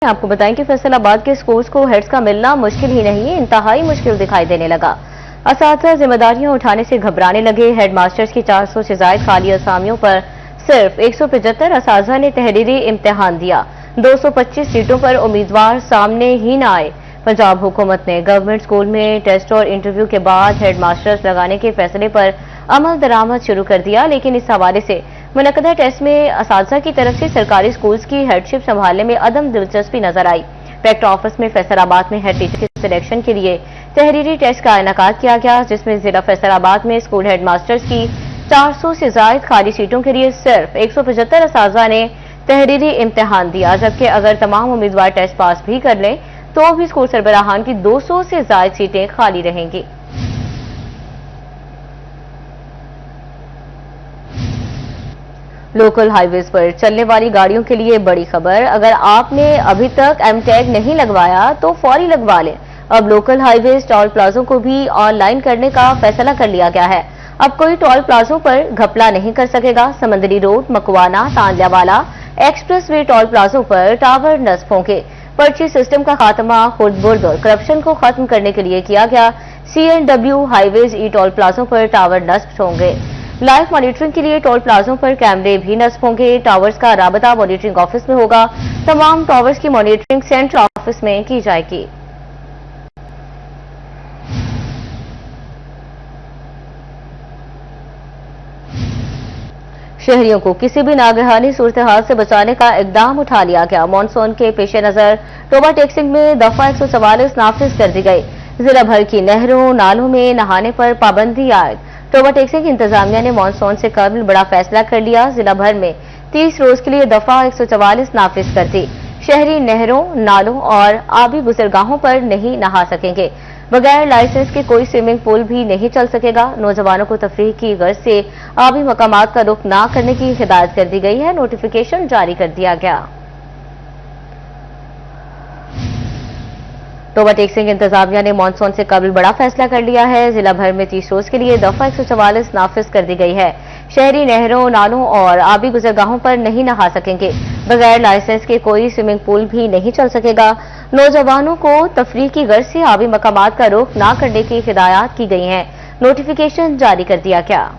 आपको बताएं कि फैसलाबाद के स्कूल्स को हेड्स का मिलना मुश्किल ही नहीं, इंतहाई मुश्किल दिखाई देने लगा। असातिज़ा जिम्मेदारियां उठाने से घबराने लगे। हेड मास्टर्स की 400 से ज्यादा खाली असामियों पर सिर्फ 175 असातिज़ा ने तहरीरी इम्तिहान दिया। 225 सीटों पर उम्मीदवार सामने ही न आए। पंजाब हुकूमत ने गवर्नमेंट स्कूल में टेस्ट और इंटरव्यू के बाद हेड मास्टर्स लगाने के फैसले पर अमल दरामद शुरू कर दिया, लेकिन इस हवाले से मुनक्कदा टेस्ट में असातिज़ा की तरफ से सरकारी स्कूल्स की हेडशिप संभालने में अदम दिलचस्पी नजर आई। फैक्ट ऑफिस में फैसलाबाद में हेड टीचर की सिलेक्शन के लिए तहरीरी टेस्ट का इनेकाद किया गया, जिसमें जिला फैसलाबाद में स्कूल हेड मास्टर्स की 400 से ज्यादा खाली सीटों के लिए सिर्फ 175 असातिज़ा ने तहरीरी इम्तिहान दिया, जबकि अगर तमाम उम्मीदवार टेस्ट पास भी कर लें तो भी स्कूल सरबराहान की 200 से ज्यादा सीटें खाली रहेंगी। लोकल हाईवेज पर चलने वाली गाड़ियों के लिए बड़ी खबर। अगर आपने अभी तक एम टैग नहीं लगवाया तो फौरी लगवा लें। अब लोकल हाईवेज टोल प्लाजों को भी ऑनलाइन करने का फैसला कर लिया गया है। अब कोई टोल प्लाजों पर घपला नहीं कर सकेगा। समंदरी road, Makwana, Tandianwala, express way toll प्लाजों पर टावर नस्ब होंगे। पर्ची सिस्टम का खात्मा, खुर्द-बुर्द और करप्शन को खत्म करने के लिए किया गया। CNW हाईवेज ई टोल प्लाजों पर टावर नस्ब होंगे। लाइव मॉनिटरिंग के लिए टोल प्लाजों पर कैमरे भी नस्ब होंगे। टावर्स का राबता मॉनिटरिंग ऑफिस में होगा। तमाम टावर्स की मॉनिटरिंग सेंट्रल ऑफिस में की जाएगी। शहरियों को किसी भी नागहानी सूरत हाल से बचाने का इकदाम उठा लिया गया। मानसून के पेश नजर टोबा टेक्सिंग में दफा 144 नाफिज कर दी गई। जिला भर की नहरों नालों में नहाने पर पाबंदी आयद। टोबा टेक्सिंग की इंतजामिया ने मानसून से कबल बड़ा फैसला कर लिया। जिला भर में 30 रोज के लिए दफा 144 नाफिज कर दी। शहरी नहरों नालों और आबी गुजरगाहों पर नहीं नहा सकेंगे। बगैर लाइसेंस के कोई स्विमिंग पूल भी नहीं चल सकेगा। नौजवानों को तफरीह की गर्ज से आबी मकामात का रुख ना करने की हिदायत कर दी गई है। नोटिफिकेशन जारी कर दिया गया। टोबा टेक्सिंग इंतजामिया ने मानसून से कबल बड़ा फैसला कर लिया है। जिला भर में 30 रोज के लिए दफा 144 नाफिज कर दी गई है। शहरी नहरों नालों और आबी गुजरगाहों पर नहीं नहा सकेंगे। बगैर लाइसेंस के कोई स्विमिंग पूल भी नहीं चल सकेगा। नौजवानों को तफरीह की गर्ज से आबी मकामात का रुख ना करने की हिदायत की गई है। नोटिफिकेशन जारी कर दिया गया।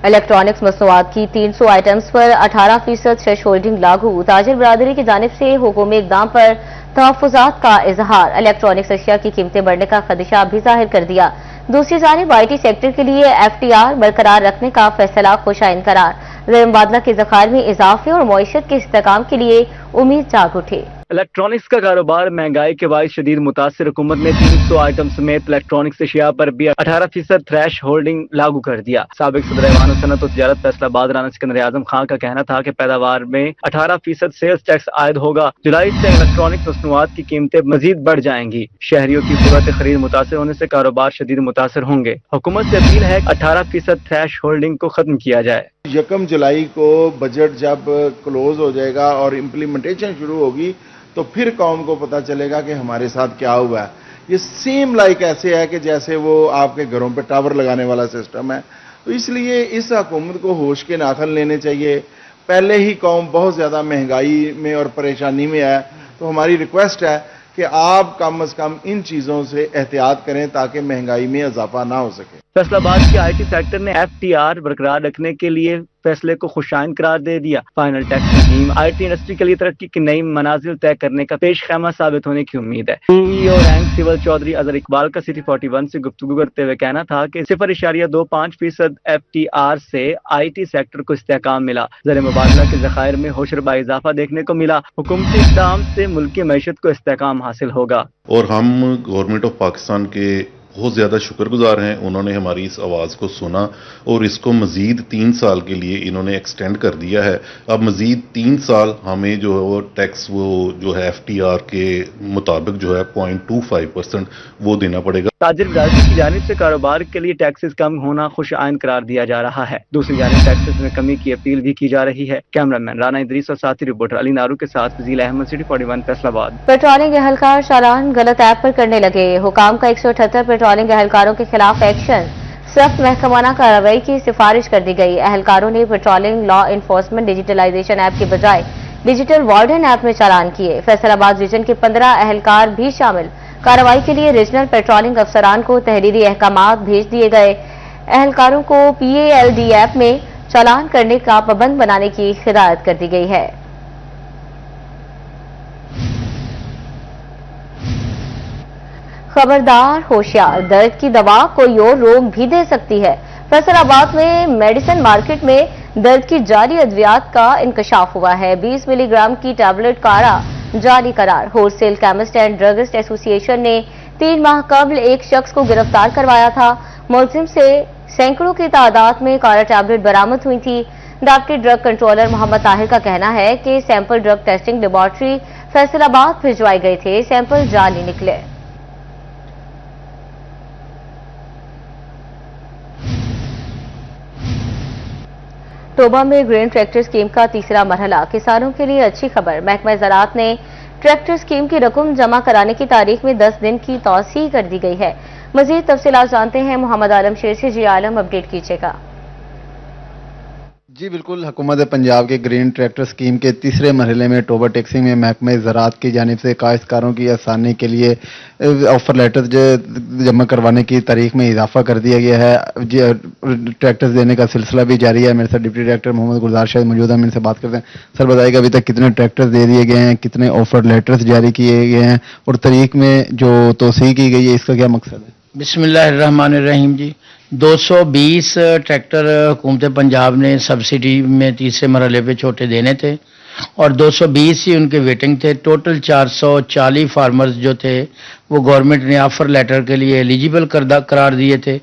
इलेक्ट्रॉनिक्स मसनूआत की 300 आइटम्स पर 18% थ्रेश होल्डिंग लागू। ताजिर बरादरी की जानिब से हुकूमी इक़दाम पर तहफ़्फ़ुज़ात का इजहार। इलेक्ट्रॉनिक्स अशिया की कीमतें बढ़ने का खदशा भी जाहिर कर दिया। दूसरी जानिब IT सेक्टर के लिए FTR बरकरार रखने का फैसला खुशाइन करार। ज़र मुबादला के ज़खायर में इजाफे और मईशत के इस्तेहकाम के लिए उम्मीद जाग उठी। इलेक्ट्रॉनिक्स का कारोबार महंगाई के बायस शदीद मुतासिर। हुकूमत ने 300 आइटम समेत इलेक्ट्रॉनिक्स अशिया पर भी 18% थ्रेश होल्डिंग लागू कर दिया। साबिक सदर ऐवान सनत और तिजारत फैसलाबाद राना सिकंदर आजम खान का कहना था कि पैदावार में 18% सेल्स टैक्स आयद होगा। जुलाई से इलेक्ट्रॉनिक्स मसनूआत की कीमतें मजीद बढ़ जाएंगी। शहरियों की सूरत खरीद मुतासिर होने से कारोबार शदीद मुतासिर होंगे। हुकूमत से अपील है 18% थ्रेश होल्डिंग को खत्म किया जाए। 1 जुलाई को बजट जब क्लोज हो जाएगा और इम्प्लीमेंटेशन शुरू होगी तो फिर कौम को पता चलेगा कि हमारे साथ क्या हुआ है। ये सेम लाइक ऐसे है कि जैसे वो आपके घरों पे टावर लगाने वाला सिस्टम है। तो इसलिए इस हुकूमत को होश के नाखन लेने चाहिए। पहले ही कौम बहुत ज़्यादा महंगाई में और परेशानी में है, तो हमारी रिक्वेस्ट है कि आप कम अज़ कम इन चीज़ों से एहतियात करें ताकि महंगाई में इजाफा ना हो सके। फैसलाबाद के IT सेक्टर ने FTR बरकरार रखने के लिए फैसले को खुशाइन करार दे दिया। Final tax scheme IT industry के लिए तरक्की की नई मनाजिल तय करने का पेश खैमा साबित होने की उम्मीद है। CEO rank civil Chaudhry Azhar Iqbal का City 41 से गुफ्तगू करते हुए कहना था कि 0.25% FTR से IT सेक्टर को इस्तेहकाम मिला। ज़र मुबादला के ज़खायर में होशरबा इजाफा देखने को मिला। हुकूमती इक़दाम से मुल्क की मईशत को इस्तेहकाम हासिल होगा। और हम गवर्नमेंट ऑफ पाकिस्तान के बहुत ज़्यादा शुक्रगुजार हैं। उन्होंने हमारी इस आवाज़ को सुना और इसको मज़ीद 3 साल के लिए इन्होंने एक्सटेंड कर दिया है। अब मज़ीद 3 साल हमें जो है वो टैक्स वो जो है FTR के मुताबिक जो है 0.25% वो देना पड़ेगा। ताजिर बरादरी की जानिब से कारोबार के लिए टैक्सेस कम होना खुश आइन करार दिया जा रहा है। दूसरी जानिब टैक्सेस में कमी की अपील भी की जा रही है। कैमरामैन राना इदरीस और साथी रिपोर्टर अली नारू के साथ फजील अहमद, City 41 फैसलाबाद। पेट्रोलिंग एहलकार चालान गलत ऐप पर करने लगे। हुकाम का 178 पेट्रोलिंग एहलकारों के खिलाफ एक्शन। सख्त महकमाना कार्रवाई की सिफारिश कर दी गई। एहलकारों ने patrolling law enforcement digitalization app के बजाय डिजिटल वार्डन ऐप में चालान किए। फैसलाबाद रीजन के 15 एहलकार भी शामिल। कार्रवाई के लिए रीजनल पेट्रोलिंग अफसरान को तहरीरी अहकामात भेज दिए गए। एहलकारों को PALD ऐप में चालान करने का पाबंद बनाने की हिदायत कर दी गई है। खबरदार, होशियार, दर्द की दवा कोई और रोग भी दे सकती है। फैसलाबाद में मेडिसिन मार्केट में दर्द की जाली अद्वियात का इंकशाफ हुआ है। 20 मिलीग्राम की टैबलेट काढ़ा जाली करार। Wholesale chemist and druggist association ने 3 माह कबल एक शख्स को गिरफ्तार करवाया था। मुलजिम से सैकड़ों की तादाद में काढ़ा टैबलेट बरामद हुई थी। Deputy drug controller Mohammad Tahir का कहना है कि sample drug testing laboratory Faisalabad भिजवाए गए थे, सैंपल जाली निकले। टोबा में ग्रेन ट्रैक्टर स्कीम का तीसरा मरहला। किसानों के लिए अच्छी खबर। महकमा ज़राअत ने ट्रैक्टर स्कीम की रकम जमा कराने की तारीख में 10 दिन की तौसीह कर दी गई है। मजीद तफसीलात जानते हैं मोहम्मद आलम शेर से। जी आलम, अपडेट कीजिएगा। जी बिल्कुल, हुकूमत पंजाब के ग्रीन ट्रैक्टर स्कीम के तीसरे मरहले में टोबा टैक्सिंग में महकमा ज़राअत की जानिब से काश्तकारों की आसानी के लिए ऑफर लेटर जमा करवाने की तारीख में इजाफा कर दिया गया है। ट्रैक्टर्स देने का सिलसिला भी जारी है। मेरे साथ डिप्टी डायरेक्टर मोहम्मद गुलजार शायद मौजूद हैं, इनसे बात करते हैं। सर बताइएगा, अभी तक कितने ट्रैक्टर्स दे दिए गए हैं, कितने ऑफर लेटर्स जारी किए गए हैं और तारीख में जो तौसीह की गई है इसका क्या मकसद है? बिस्मिल्लाहिर्रहमानिर्रहीम जी, 220 ट्रैक्टर हुकूमत पंजाब ने सब्सिडी में तीसरे मरहले पे छोटे देने थे और 220 ही उनके वेटिंग थे। टोटल 440 फार्मर्स जो थे वो गवर्नमेंट ने ऑफर लेटर के लिए एलिजिबल करार दिए थे।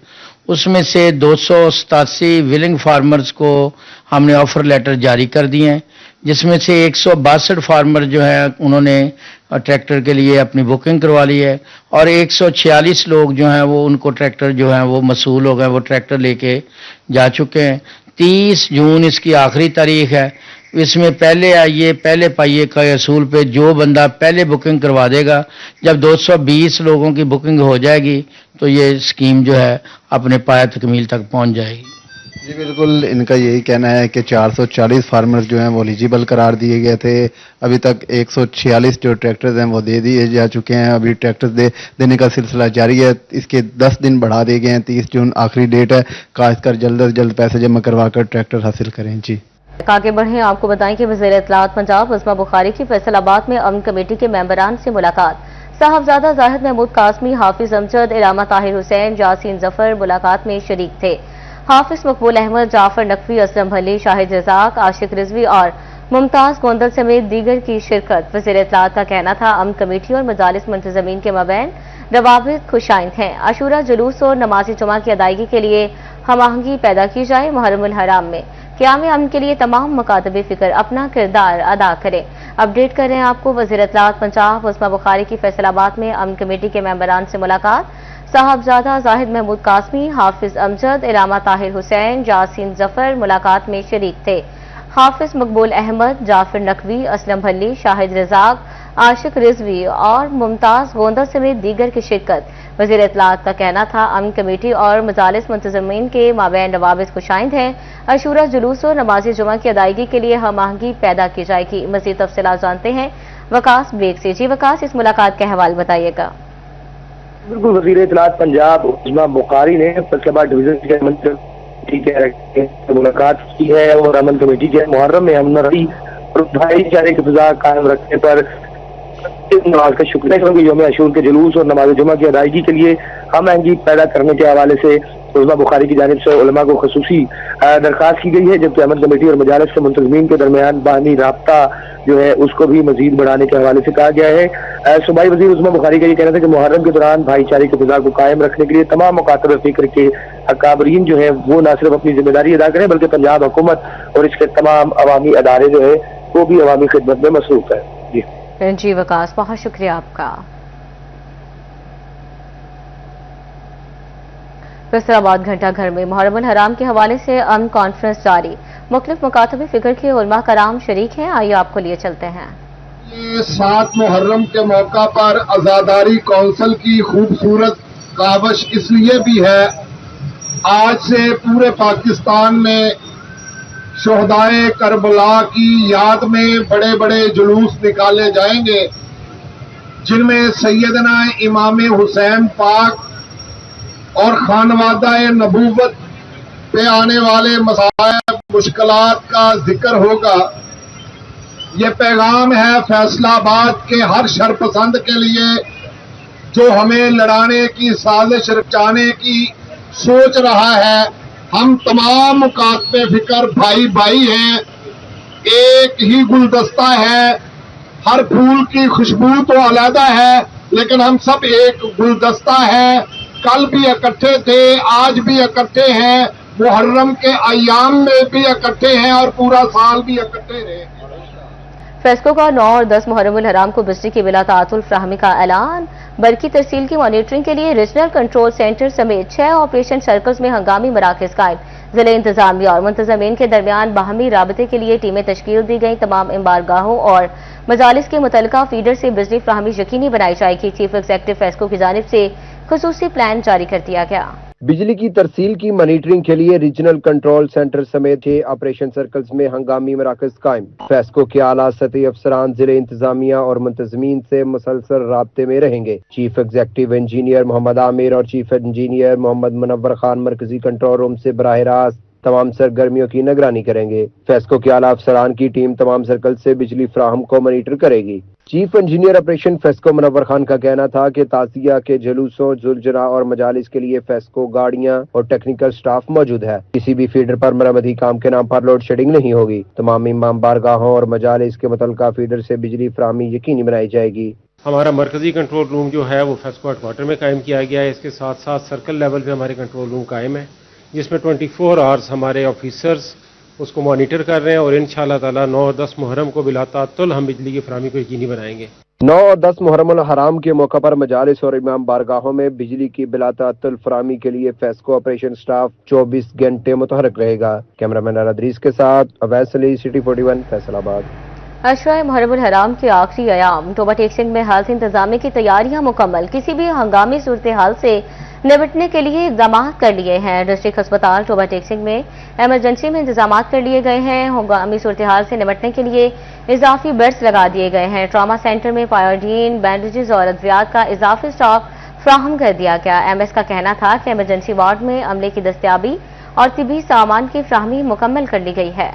उसमें से 287 विलिंग फार्मर्स को हमने ऑफर लेटर जारी कर दिए हैं, जिसमें से 162 फार्मर जो है उन्होंने ट्रैक्टर के लिए अपनी बुकिंग करवा ली है और 146 लोग जो हैं वो उनको ट्रैक्टर जो है वो मसूल हो गए, वो ट्रैक्टर लेके जा चुके हैं। 30 जून इसकी आखिरी तारीख है। इसमें पहले आइए पहले पाइए का असूल पे जो बंदा पहले बुकिंग करवा देगा, जब 220 लोगों की बुकिंग हो जाएगी तो ये स्कीम जो है अपने पाया तकमील तक पहुंच जाएगी। जी बिल्कुल, इनका यही कहना है कि 440 फार्मर्स जो हैं वो एलिजिबल करार दिए गए थे। अभी तक 146 जो ट्रैक्टर्स हैं वो दे दिए जा चुके हैं। अभी ट्रैक्टर्स देने का सिलसिला जारी है। इसके 10 दिन बढ़ा दिए गए हैं। 30 जून आखिरी डेट है। काश्तकार जल्द से जल्द पैसे जमा करवा कर ट्रैक्टर हासिल करें। जी आगे बढ़े, आपको बताएं कि वज़ीर इत्तलात पंजाब उस्मा बुखारी की फैसलाबाद में अमन कमेटी के मेंबरान से मुलाकात। साहबजादा जाहिद महमूद कासमी, हाफिज अमजद, इलामा ताहिर हुसैन, यासीन जफर मुलाकात में शरीक थे। हाफिज मकबूल अहमद, जाफर नकवी, असलम भली, शाहिद रजाक, आशिक रिजवी और मुमताज गोंदल समेत दीगर की शिरकत। वज़ीर इत्तलात का कहना था अमन कमेटी और मजालिस मुंतज़मीन के मबैन रवाबित खुशाइंद हैं। आशूरा जुलूस और नमाज जुमा की अदायगी के लिए हम आहंगी पैदा की जाए। मुहर्रमुल हराम में क़याम अमन के लिए तमाम मकातबे फिक्र अपना किरदार अदा करें। अपडेट कर रहे हैं आपको वज़ीर इत्तलात पंजाब उस्मा बुखारी की फैसलाबाद में अमन कमेटी के मेंबरान से मुलाकात। साहबजादा जाहिद महमूद कासमी, हाफिज अमजद, इलामा ताहिर हुसैन, यासीन जफर मुलाकात में शरीक थे। हाफिज मकबूल अहमद, जाफर नकवी, असलम भली, शाहिद रजाक, आशिक रिजवी और मुमताज गोंदल समेत दीगर की शिरकत। वज़ीर इत्तलात का कहना था अमन कमेटी और मजालिस मुंतज़मीन के माबैन रवाबित खुशाइंद हैं। अशूरा जुलूस और नमाज जुमा की अदायगी के लिए हम आहंगी पैदा की जाएगी। मज़ीद तफसीलात जानते हैं वकास ब्रेक से। जी वकास, इस मुलाकात का हवाल बताइएगा। बिल्कुल, वज़ीर इत्तलात पंजाब उस्मा बुखारी ने फैसलाबाद डिवीजन के मंत्री के मुलाकात की है और अमन कमेटी के मुहर्रम में हमदर्दी और भाईचारे की फिजा कायम रखने पर नमाज का शुक्रिया करूँगी। यौम आशूर के जुलूस और नमाज जुमा की अदायगी के लिए हम आहंगी पैदा करने के हवाले से उस्मा बुखारी की जानिब से उलमा को खसूसी दरख्वास्त की गई है, जबकि अमन कमेटी और मजालिस के मुंतज़मीन के दरमियान बाहमी राब्ता जो है उसको भी मजीद बढ़ाने के हवाले से कहा गया है। सूबाई वज़ीर उस्मा बुखारी का ये कहना था कि मुहर्रम के दौरान भाईचारे की फिजा को कायम रखने के लिए तमाम मुकातबे फिक्र के अकाबरीन जो है वो न सिर्फ अपनी जिम्मेदारी अदा करें बल्कि पंजाब हुकूमत और इसके तमाम अवामी अदारे जो है वो भी अवामी खिदमत में मसरूफ है। जी वकास, बहुत शुक्रिया आपका। फैसलाबाद घंटा घर में मुहर्रमुल हराम के हवाले से अमन कॉन्फ्रेंस जारी। मुख्तलिफ मुकातबे फिक्र के उलमा कराम शरीक हैं। आइए आपको लिए चलते हैं। 7 मुहर्रम के मौका पर अज़ादारी कौंसिल की खूबसूरत कावश इसलिए भी है आज से पूरे पाकिस्तान में शोहदाए करबला की याद में बड़े बड़े जुलूस निकाले जाएंगे, जिनमें सैयदना इमाम हुसैन पाक और खानवादा नबूवत पे आने वाले मसाइब मुश्किलात का जिक्र होगा। ये पैगाम है फैसलाबाद के हर शरपसंद के लिए जो हमें लड़ाने की साजिश रचाने की सोच रहा है। हम तमाम मुकातबे फिक्र भाई भाई हैं, एक ही गुलदस्ता है, हर फूल की खुशबू तो अलग है, लेकिन हम सब एक गुलदस्ता है। कल भी इकट्ठे थे, आज भी इकट्ठे हैं, मुहर्रम के अय्याम में भी इकट्ठे हैं और पूरा साल भी इकट्ठे रहे। फेस्को का 9 और 10 मुहर्रमुल हराम को बिजली की बिला तातुल फ्राहमी का ऐलान। बरकी तरसील की मॉनिटरिंग के लिए रीजनल कंट्रोल सेंटर समेत 6 ऑपरेशन सर्कल्स में हंगामी मराकज कायम। जिले इंतजामिया और मुंतजमीन के दरमियान बाहमी राबते के लिए टीमें तश्कील दी गई। तमाम इम्बारगाहों और मजालिस के मुतलका फीडर से बिजली फ्राहमी यकीनी बनाई जाएगी। चीफ एग्जीक्यूटिव फेस्को की जानिब से खुसूसी प्लान जारी कर दिया गया। बिजली की तरसील की मॉनिटरिंग के लिए रीजनल कंट्रोल सेंटर समेत 6 ऑपरेशन सर्कल्स में हंगामी मराकज कायम। फेस्को के आला सतही अफसरान जिले इंतजामिया और मुंतजमीन से मुसलसल राब्ते में रहेंगे। Chief executive engineer Mohammad Aamir और चीफ इंजीनियर मोहम्मद मुनव्वर खान मरकजी कंट्रोल रूम से बराह रास्त तमाम सरगर्मियों की निगरानी करेंगे। फेस्को के आला अफसरान की टीम तमाम सर्कल से बिजली फ्राहम को मॉनिटर करेगी। Chief engineer operation FESCO Munawar Khan का कहना था कि ताजिया के जुलूसों, जुलजना और मजालिस के लिए फेस्को गाड़ियां और टेक्निकल स्टाफ मौजूद है। किसी भी फीडर पर मरम्मती काम के नाम पर लोड शेडिंग नहीं होगी। तमाम इमाम बारगाहों और मजालिस के मुतल्लिका फीडर से बिजली फ्राहमी यकीनी बनाई जाएगी। हमारा मरकजी कंट्रोल रूम जो है वो फेस्को हेडक्वार्टर में कायम किया गया है। इसके साथ साथ सर्कल लेवल पे हमारे कंट्रोल रूम कायम है, जिसमें 24 आवर्स हमारे ऑफिसर्स उसको मॉनिटर कर रहे हैं और इंशाअल्लाह ताला 9 और 10 मुहर्रम को बिलातातुल हम बिजली की फराहमी को यकीनी बनाएंगे। 9 और 10 मुहर्रमुल हराम के मौका पर मजालिस और इमाम बारगाहों में बिजली की बिलातातुल फराहमी के लिए फेस्को ऑपरेशन स्टाफ 24 घंटे मुतहरक रहेगा। कैमरामैन अदरीस के साथ अवैस अली, सिटी 41, फैसलाबाद। अशरा मुहर्रमुल हराम के आखिरी अयाम टोबा टेक्सिंग में हेल्थ इंतजामी की तैयारियां मुकम्मल। किसी भी हंगामी सूरत हाल से निपटने के लिए इकदाम कर लिए हैं। डिस्ट्रिक्ट अस्पताल टोबा टेक्सिंग में इमरजेंसी में इंतजाम कर लिए गए हैं। हंगामी सूरत हाल से निपटने के लिए इजाफी बेड्स लगा दिए गए हैं। ट्रामा सेंटर में पायोडीन, बैंडेजेस और अद्वियात का इजाफी स्टॉक फ्राहम कर दिया गया। एमएस का कहना था कि इमरजेंसी वार्ड में अमले की दस्तियाबी और तिबी सामान की फ्राहमी मुकम्मल कर ली गई है।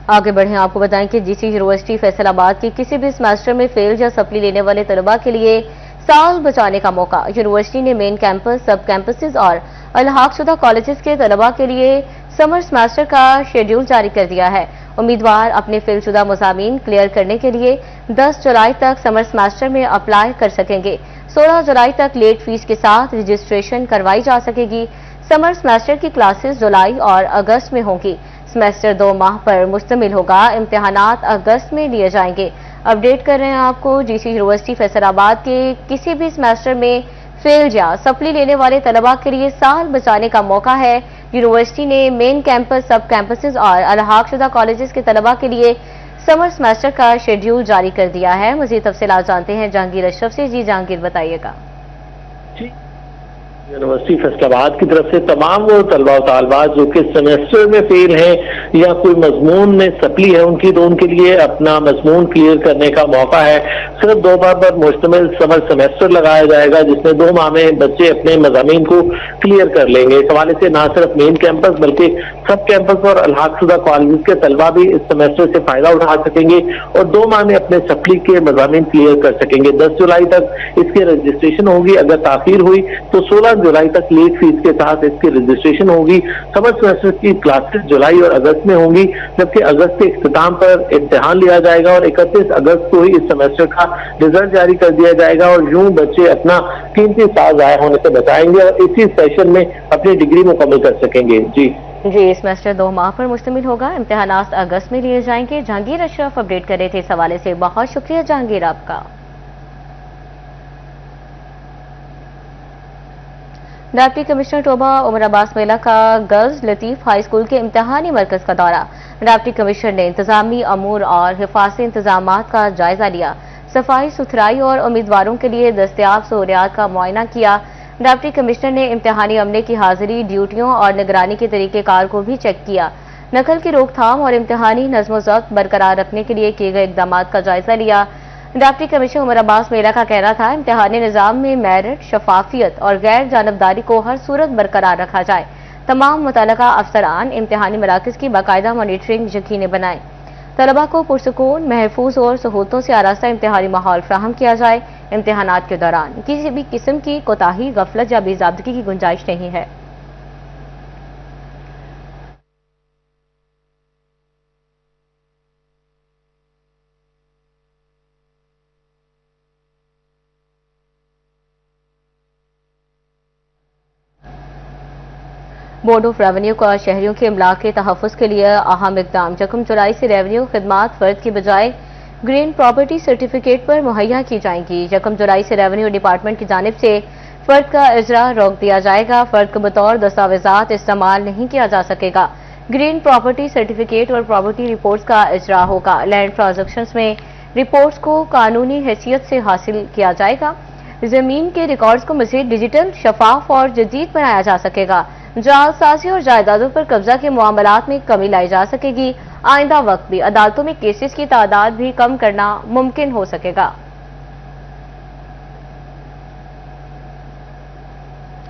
आगे बढ़ें, आपको बताएं कि जीसी यूनिवर्सिटी फैसलाबाद की किसी भी सेमेस्टर में फेल या सप्ली लेने वाले तलबा के लिए साल बचाने का मौका। यूनिवर्सिटी ने मेन कैंपस, सब कैंपसेस और अलहाकशुदा कॉलेजेस के तलबा के लिए समर सेमेस्टर का शेड्यूल जारी कर दिया है। उम्मीदवार अपने फेलशुदा मज़ामीन क्लियर करने के लिए 10 जुलाई तक समर सेमेस्टर में अप्लाई कर सकेंगे। 16 जुलाई तक लेट फीस के साथ रजिस्ट्रेशन करवाई जा सकेगी। समर सेमेस्टर की क्लासेस जुलाई और अगस्त में होंगी। सेमेस्टर 2 माह पर मुश्तमिल होगा। इम्तिहानात अगस्त में लिए जाएंगे। अपडेट कर रहे हैं आपको, जीसी यूनिवर्सिटी फैसलाबाद के किसी भी सेमेस्टर में फेल या सप्ली लेने वाले तलबा के लिए साल बचाने का मौका है। यूनिवर्सिटी ने मेन कैंपस, सब कैंपसेस और अलहाकशुदा कॉलेजेस के तलबा के लिए समर सेमेस्टर का शेड्यूल जारी कर दिया है। मजीद तफसीलात जानते हैं जहांगीर अशरफ से। जी जहांगीर, बताइएगा। यूनिवर्सिटी फैसलाबाद की तरफ से तमाम वो तलबा तालबात जो कि सेमेस्टर में फेल हैं या कोई मजमून में सप्ली है उनकी, तो उनके लिए अपना मजमून क्लियर करने का मौका है। सिर्फ 2 बार पर मुश्तमिल समर सेमेस्टर लगाया जाएगा, जिसमें 2 माह में बच्चे अपने मज़ामीन को क्लियर कर लेंगे। इस हवाले से न सिर्फ मेन कैंपस बल्कि सब कैंपस और अलहाकशुदा कॉलेज के तलबा भी इस सेमेस्टर से फायदा उठा सकेंगे और 2 माह में अपने सप्ली के मज़ामीन क्लियर कर सकेंगे। 10 जुलाई तक इसकी रजिस्ट्रेशन होगी। अगर ताखीर हुई तो 16 जुलाई तक लेट फीस के साथ इसकी रजिस्ट्रेशन होगी। समर सेमेस्टर की क्लासेस जुलाई और अगस्त में होंगी, जबकि अगस्त के इख्तिताम पर इम्तिहान लिया जाएगा और 31 अगस्त को ही इस सेमेस्टर का रिजल्ट जारी कर दिया जाएगा और यूं बच्चे अपना कीमती साल ज़ाया होने से बचाएंगे और इसी सेशन में अपनी डिग्री मुकम्मल कर सकेंगे। जी, सेमेस्टर 2 माह पर मुश्तमिल होगा। इम्तिहानात अगस्त में लिए जाएंगे। जहांगीर अशरफ अपडेट कर रहे थे इस हवाले से। बहुत शुक्रिया जहांगीर आपका। डिप्टी कमिश्नर टोबा उमर अब्बास मेला का गर्ल्स लतीफ हाई स्कूल के इम्तिहानी मरकज का दौरा। डिप्टी कमिश्नर ने इंतजामी अमूर और हिफाजती इंतजामात का जायजा लिया, सफाई सुथराई और उम्मीदवारों के लिए दस्तयाब सहूलियात का मुआयना किया। डिप्टी कमिश्नर ने इम्तिहानी अमले की हाजिरी, ड्यूटियों और निगरानी के तरीक़ेकार को भी चेक किया। नकल की रोकथाम और इम्तिहानी नज़्म ज़ब्त बरकरार रखने के लिए किए गए इक़दाम का जायजा लिया। डिप्टी कमिश्नर उमर अब्बास मेला का कहना था, इम्तिहानी निज़ाम में मेरिट, शफाफियत और गैर जानबदारी को हर सूरत बरकरार रखा जाए। तमाम मुतल्लका अफसरान इम्तिहानी मराकज़ की बाकायदा मॉनिटरिंग यकीनी बनाएं। तलबा को पुरसुकून, महफूज और सहूलतों से आरास्ता इम्तिहानी माहौल फ्राहम किया जाए। इम्तिहानात के दौरान किसी भी किस्म की कोताही, गफलत या बेज़ाब्तगी की गुंजाइश नहीं है। बोर्ड ऑफ रेवेन्यू का शहरियों के इमलाक के तहफ़्फ़ुज़ के लिए अहम इक़दाम। 1 जुलाई से रेवेन्यू खिदमात फ़र्द की बजाय ग्रीन प्रॉपर्टी सर्टिफिकेट पर मुहैया की जाएंगी। 1 जुलाई से रेवेन्यू डिपार्टमेंट की जानिब से फ़र्द का इजरा रोक दिया जाएगा। फ़र्द को बतौर दस्तावेज़ात इस्तेमाल नहीं किया जा सकेगा। ग्रीन प्रॉपर्टी सर्टिफिकेट और प्रॉपर्टी रिपोर्ट्स का इजरा होगा। लैंड ट्रांजैक्शंस में रिपोर्ट्स को कानूनी हैसियत से हासिल किया जाएगा। ज़मीन के रिकॉर्ड्स को मज़ीद डिजिटल, शफाफ और जदीद बनाया जा सकेगा। जालसाजी और जायदादों पर कब्जा के मामलात में कमी लाई जा सकेगी। आइंदा वक्त भी अदालतों में केसेस की तादाद भी कम करना मुमकिन हो सकेगा।